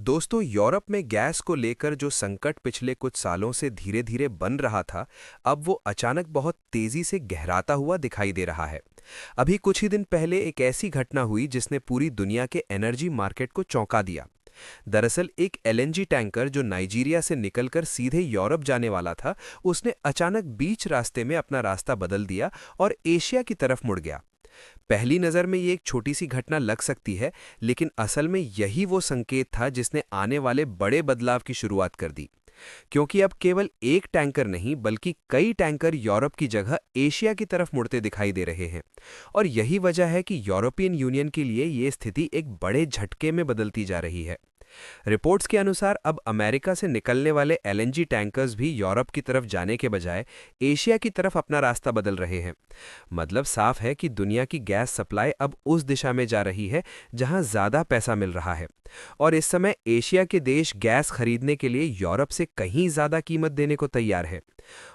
दोस्तों, यूरोप में गैस को लेकर जो संकट पिछले कुछ सालों से धीरे धीरे बन रहा था, अब वो अचानक बहुत तेजी से गहराता हुआ दिखाई दे रहा है। अभी कुछ ही दिन पहले एक ऐसी घटना हुई जिसने पूरी दुनिया के एनर्जी मार्केट को चौंका दिया। दरअसल एक एलएनजी टैंकर जो नाइजीरिया से निकलकर सीधे यूरोप जाने वाला था, उसने अचानक बीच रास्ते में अपना रास्ता बदल दिया और एशिया की तरफ मुड़ गया। पहली नज़र में ये एक छोटी सी घटना लग सकती है, लेकिन असल में यही वो संकेत था जिसने आने वाले बड़े बदलाव की शुरुआत कर दी। क्योंकि अब केवल एक टैंकर नहीं बल्कि कई टैंकर यूरोप की जगह एशिया की तरफ मुड़ते दिखाई दे रहे हैं। और यही वजह है कि यूरोपियन यूनियन के लिए ये स्थिति एक बड़े झटके में बदलती जा रही है। रिपोर्ट्स के अनुसार अब अमेरिका से निकलने वाले एलएनजी टैंकर्स भी यूरोप की तरफ जाने के बजाय एशिया की तरफ अपना रास्ता बदल रहे हैं। मतलब साफ है कि दुनिया की गैस सप्लाई अब उस दिशा में जा रही है जहां ज्यादा पैसा मिल रहा है। और इस समय एशिया के देश गैस खरीदने के लिए यूरोप से कहीं ज्यादा कीमत देने को तैयार है।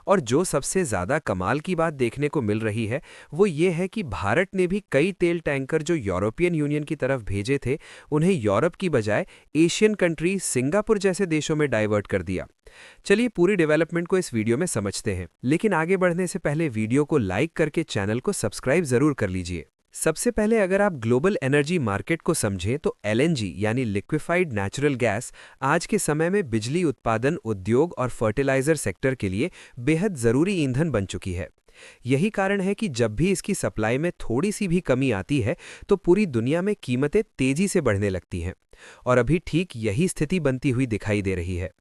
और जो सबसे ज्यादा कमाल की बात देखने को मिल रही है वो ये है कि भारत ने भी कई तेल टैंकर जो यूरोपियन यूनियन की तरफ भेजे थे, उन्हें यूरोप की बजाय एशियन कंट्री सिंगापुर जैसे देशों में डाइवर्ट कर दिया। चलिए पूरी डेवलपमेंट को इस वीडियो में समझते हैं, लेकिन आगे बढ़ने से पहले वीडियो को लाइक करके चैनल को सब्सक्राइब जरूर कर लीजिए। सबसे पहले अगर आप ग्लोबल एनर्जी मार्केट को समझें तो एलएनजी यानी लिक्विफाइड नेचुरल गैस आज के समय में बिजली उत्पादन, उद्योग और फर्टिलाइजर सेक्टर के लिए बेहद ज़रूरी ईंधन बन चुकी है। यही कारण है कि जब भी इसकी सप्लाई में थोड़ी सी भी कमी आती है तो पूरी दुनिया में कीमतें तेजी से बढ़ने लगती हैं। और अभी ठीक यही स्थिति बनती हुई दिखाई दे रही है।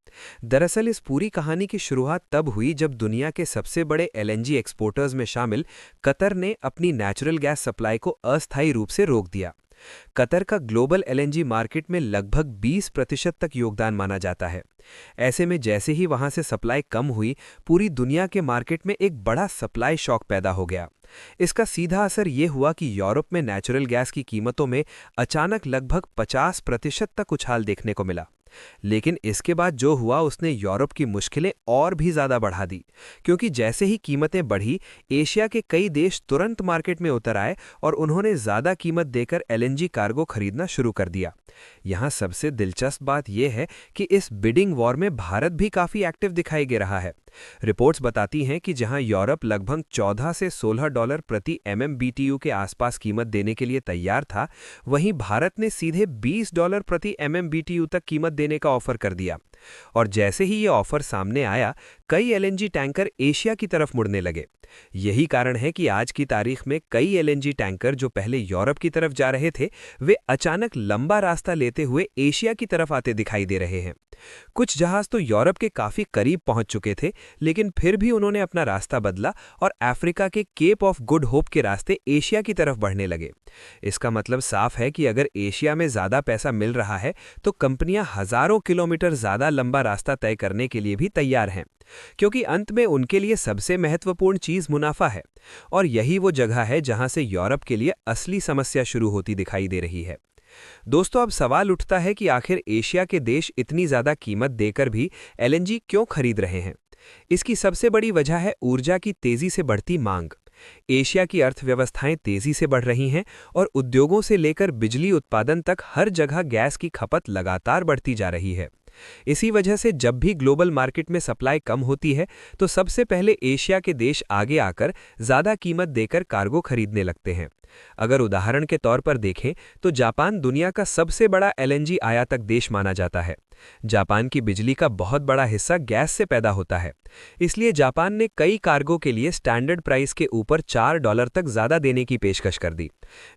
दरअसल इस पूरी कहानी की शुरुआत तब हुई जब दुनिया के सबसे बड़े एलएनजी एक्सपोर्टर्स में शामिल कतर ने अपनी नेचुरल गैस सप्लाई को अस्थायी रूप से रोक दिया। कतर का ग्लोबल एलएनजी मार्केट में लगभग 20% तक योगदान माना जाता है। ऐसे में जैसे ही वहां से सप्लाई कम हुई, पूरी दुनिया के मार्केट में एक बड़ा सप्लाई शॉक पैदा हो गया। इसका सीधा असर ये हुआ कि यूरोप में नेचुरल गैस की कीमतों में अचानक लगभग 50% तक उछाल देखने को मिला। लेकिन इसके बाद जो हुआ उसने यूरोप की मुश्किलें और भी ज़्यादा बढ़ा दी, क्योंकि जैसे ही कीमतें बढ़ी, एशिया के कई देश तुरंत मार्केट में उतर आए और उन्होंने ज़्यादा कीमत देकर एलएनजी कार्गो खरीदना शुरू कर दिया। यहाँ सबसे दिलचस्प बात यह है कि इस बिडिंग वॉर में भारत भी काफ़ी एक्टिव दिखाई दे रहा है। रिपोर्ट्स बताती हैं कि जहां यूरोप लगभग 14 से $16 प्रति MMBTU के आसपास कीमत देने के लिए तैयार था, वहीं भारत ने सीधे $20 प्रति MMBTU तक कीमत देने का ऑफर कर दिया। और जैसे ही ये ऑफर सामने आया, कई एलएनजी टैंकर एशिया की तरफ मुड़ने लगे। यही कारण है कि आज की तारीख में कई एलएनजी टैंकर जो पहले यूरोप की तरफ जा रहे थे, वे अचानक लंबा रास्ता लेते हुए एशिया की तरफ आते दिखाई दे रहे हैं। कुछ जहाज तो यूरोप के काफी करीब पहुंच चुके थे, लेकिन फिर भी उन्होंने अपना रास्ता बदला और अफ्रीका के केप ऑफ गुड होप के रास्ते एशिया की तरफ बढ़ने लगे। इसका मतलब साफ है कि अगर एशिया में ज्यादा पैसा मिल रहा है तो कंपनियां हजारों किलोमीटर ज्यादा लंबा रास्ता तय करने के लिए भी तैयार हैं, क्योंकि अंत में उनके लिए सबसे महत्वपूर्ण चीज मुनाफा है। और यही वो जगह है जहां से यूरोप के लिए असली समस्या शुरू होती दिखाई दे रही है। दोस्तों, अब सवाल उठता है कि आखिर एशिया के देश इतनी ज्यादा कीमत देकर भी एलएनजी क्यों खरीद रहे हैं। इसकी सबसे बड़ी वजह है ऊर्जा की तेजी से बढ़ती मांग। एशिया की अर्थव्यवस्थाएं तेजी से बढ़ रही हैं और उद्योगों से लेकर बिजली उत्पादन तक हर जगह गैस की खपत लगातार बढ़ती जा रही है। इसी वजह से जब भी ग्लोबल मार्केट में सप्लाई कम होती है तो सबसे पहले एशिया के देश आगे आकर ज्यादा कीमत देकर कार्गो खरीदने लगते हैं। अगर उदाहरण के तौर पर देखें तो जापान दुनिया का सबसे बड़ा एलएनजी आयातक देश माना जाता है। जापान की बिजली का बहुत बड़ा हिस्सा गैस से पैदा होता है। इसलिए जापान ने कई कार्गो के लिए स्टैंडर्ड प्राइस के ऊपर $4 तक ज्यादा देने की पेशकश कर दी।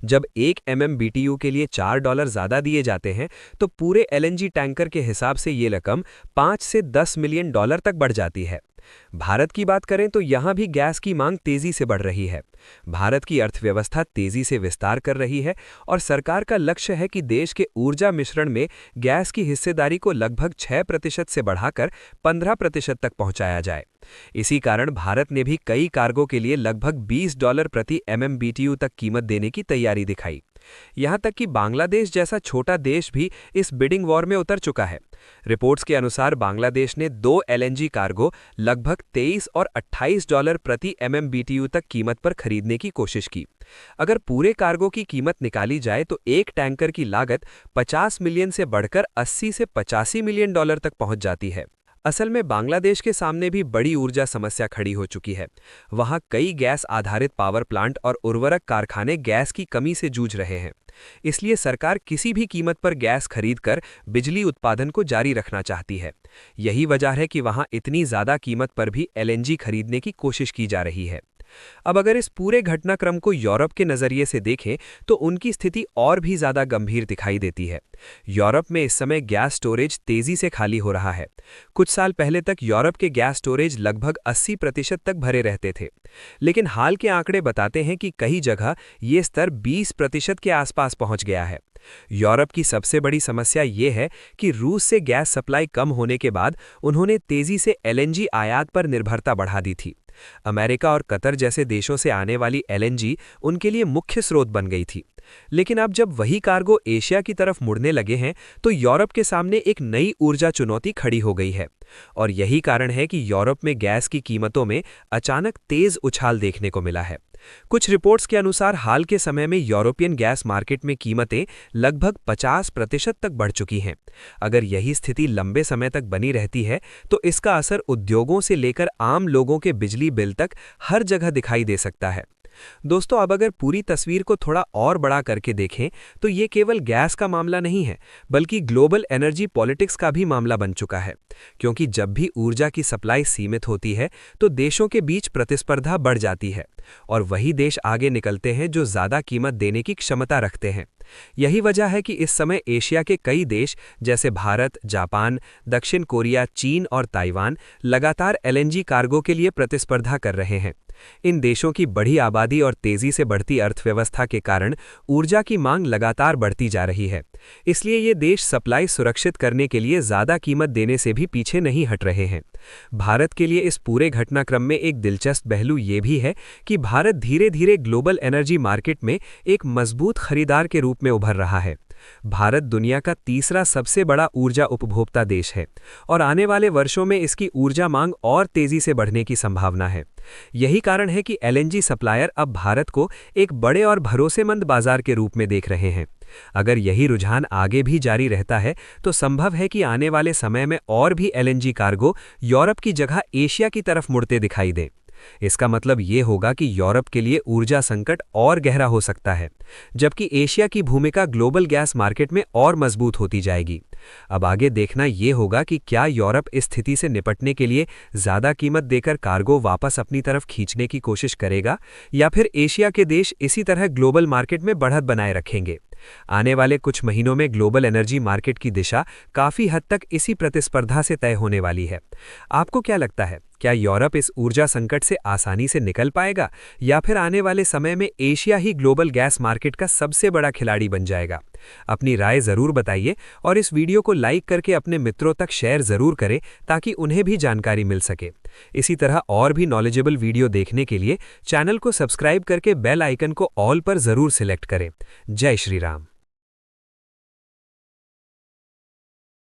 जब 1 MMBTU के लिए $4 ज्यादा दिए जाते हैं तो पूरे एलएनजी टैंकर के हिसाब से ये रकम $5 से $10 मिलियन तक बढ़ जाती है। भारत की बात करें तो यहाँ भी गैस की मांग तेजी से बढ़ रही है। भारत की अर्थव्यवस्था तेजी से विस्तार कर रही है और सरकार का लक्ष्य है कि देश के ऊर्जा मिश्रण में गैस की हिस्सेदारी को लगभग 6% से बढ़ाकर 15% तक पहुंचाया जाए। इसी कारण भारत ने भी कई कार्गो के लिए लगभग $20 प्रति MMBTU तक कीमत देने की तैयारी दिखाई। यहाँ तक कि बांग्लादेश जैसा छोटा देश भी इस बिडिंग वॉर में उतर चुका है। रिपोर्ट्स के अनुसार बांग्लादेश ने 2 एलएनजी कार्गो लगभग 23 और $28 प्रति MMBTU तक कीमत पर खरीदने की कोशिश की। अगर पूरे कार्गो की कीमत निकाली जाए तो एक टैंकर की लागत 50 मिलियन से बढ़कर 80 से $85 मिलियन तक पहुंच जाती है। असल में बांग्लादेश के सामने भी बड़ी ऊर्जा समस्या खड़ी हो चुकी है। वहां कई गैस आधारित पावर प्लांट और उर्वरक कारखाने गैस की कमी से जूझ रहे हैं। इसलिए सरकार किसी भी कीमत पर गैस खरीदकर बिजली उत्पादन को जारी रखना चाहती है। यही वजह है कि वहां इतनी ज़्यादा कीमत पर भी एलएनजी खरीदने की कोशिश की जा रही है। अब अगर इस पूरे घटनाक्रम को यूरोप के नज़रिए से देखें तो उनकी स्थिति और भी ज़्यादा गंभीर दिखाई देती है। यूरोप में इस समय गैस स्टोरेज तेज़ी से खाली हो रहा है। कुछ साल पहले तक यूरोप के गैस स्टोरेज लगभग 80% तक भरे रहते थे, लेकिन हाल के आंकड़े बताते हैं कि कई जगह ये स्तर 20% के आसपास पहुंच गया है। यूरोप की सबसे बड़ी समस्या ये है कि रूस से गैस सप्लाई कम होने के बाद उन्होंने तेज़ी से एलएनजी आयात पर निर्भरता बढ़ा दी थी। अमेरिका और कतर जैसे देशों से आने वाली एलएनजी उनके लिए मुख्य स्रोत बन गई थी। लेकिन अब जब वही कार्गो एशिया की तरफ मुड़ने लगे हैं तो यूरोप के सामने एक नई ऊर्जा चुनौती खड़ी हो गई है। और यही कारण है कि यूरोप में गैस की कीमतों में अचानक तेज उछाल देखने को मिला है। कुछ रिपोर्ट्स के अनुसार हाल के समय में यूरोपियन गैस मार्केट में कीमतें लगभग 50% तक बढ़ चुकी हैं। अगर यही स्थिति लंबे समय तक बनी रहती है तो इसका असर उद्योगों से लेकर आम लोगों के बिजली बिल तक हर जगह दिखाई दे सकता है। दोस्तों, अब अगर पूरी तस्वीर को थोड़ा और बड़ा करके देखें तो ये केवल गैस का मामला नहीं है, बल्कि ग्लोबल एनर्जी पॉलिटिक्स का भी मामला बन चुका है। क्योंकि जब भी ऊर्जा की सप्लाई सीमित होती है तो देशों के बीच प्रतिस्पर्धा बढ़ जाती है और वही देश आगे निकलते हैं जो ज़्यादा कीमत देने की क्षमता रखते हैं। यही वजह है कि इस समय एशिया के कई देश जैसे भारत, जापान, दक्षिण कोरिया, चीन और ताइवान लगातार एलएनजी कार्गो के लिए प्रतिस्पर्धा कर रहे हैं। इन देशों की बड़ी आबादी और तेजी से बढ़ती अर्थव्यवस्था के कारण ऊर्जा की मांग लगातार बढ़ती जा रही है। इसलिए ये देश सप्लाई सुरक्षित करने के लिए ज़्यादा कीमत देने से भी पीछे नहीं हट रहे हैं। भारत के लिए इस पूरे घटनाक्रम में एक दिलचस्प पहलू ये भी है कि भारत धीरे धीरे ग्लोबल एनर्जी मार्केट में एक मजबूत खरीदार के रूप में उभर रहा है। भारत दुनिया का तीसरा सबसे बड़ा ऊर्जा उपभोक्ता देश है और आने वाले वर्षों में इसकी ऊर्जा मांग और तेजी से बढ़ने की संभावना है। यही कारण है कि एलएनजी सप्लायर अब भारत को एक बड़े और भरोसेमंद बाजार के रूप में देख रहे हैं। अगर यही रुझान आगे भी जारी रहता है तो संभव है कि आने वाले समय में और भी एलएनजी कार्गो यूरोप की जगह एशिया की तरफ मुड़ते दिखाई दें। इसका मतलब ये होगा कि यूरोप के लिए ऊर्जा संकट और गहरा हो सकता है, जबकि एशिया की भूमिका ग्लोबल गैस मार्केट में और मजबूत होती जाएगी। अब आगे देखना ये होगा कि क्या यूरोप इस स्थिति से निपटने के लिए ज़्यादा कीमत देकर कार्गो वापस अपनी तरफ खींचने की कोशिश करेगा या फिर एशिया के देश इसी तरह ग्लोबल मार्केट में बढ़त बनाए रखेंगे। आने वाले कुछ महीनों में ग्लोबल एनर्जी मार्केट की दिशा काफ़ी हद तक इसी प्रतिस्पर्धा से तय होने वाली है। आपको क्या लगता है, क्या यूरोप इस ऊर्जा संकट से आसानी से निकल पाएगा या फिर आने वाले समय में एशिया ही ग्लोबल गैस मार्केट का सबसे बड़ा खिलाड़ी बन जाएगा? अपनी राय ज़रूर बताइए और इस वीडियो को लाइक करके अपने मित्रों तक शेयर ज़रूर करें ताकि उन्हें भी जानकारी मिल सके। इसी तरह और भी नॉलेजेबल वीडियो देखने के लिए चैनल को सब्सक्राइब करके बेल आइकन को ऑल पर ज़रूर सिलेक्ट करें। जय श्री राम।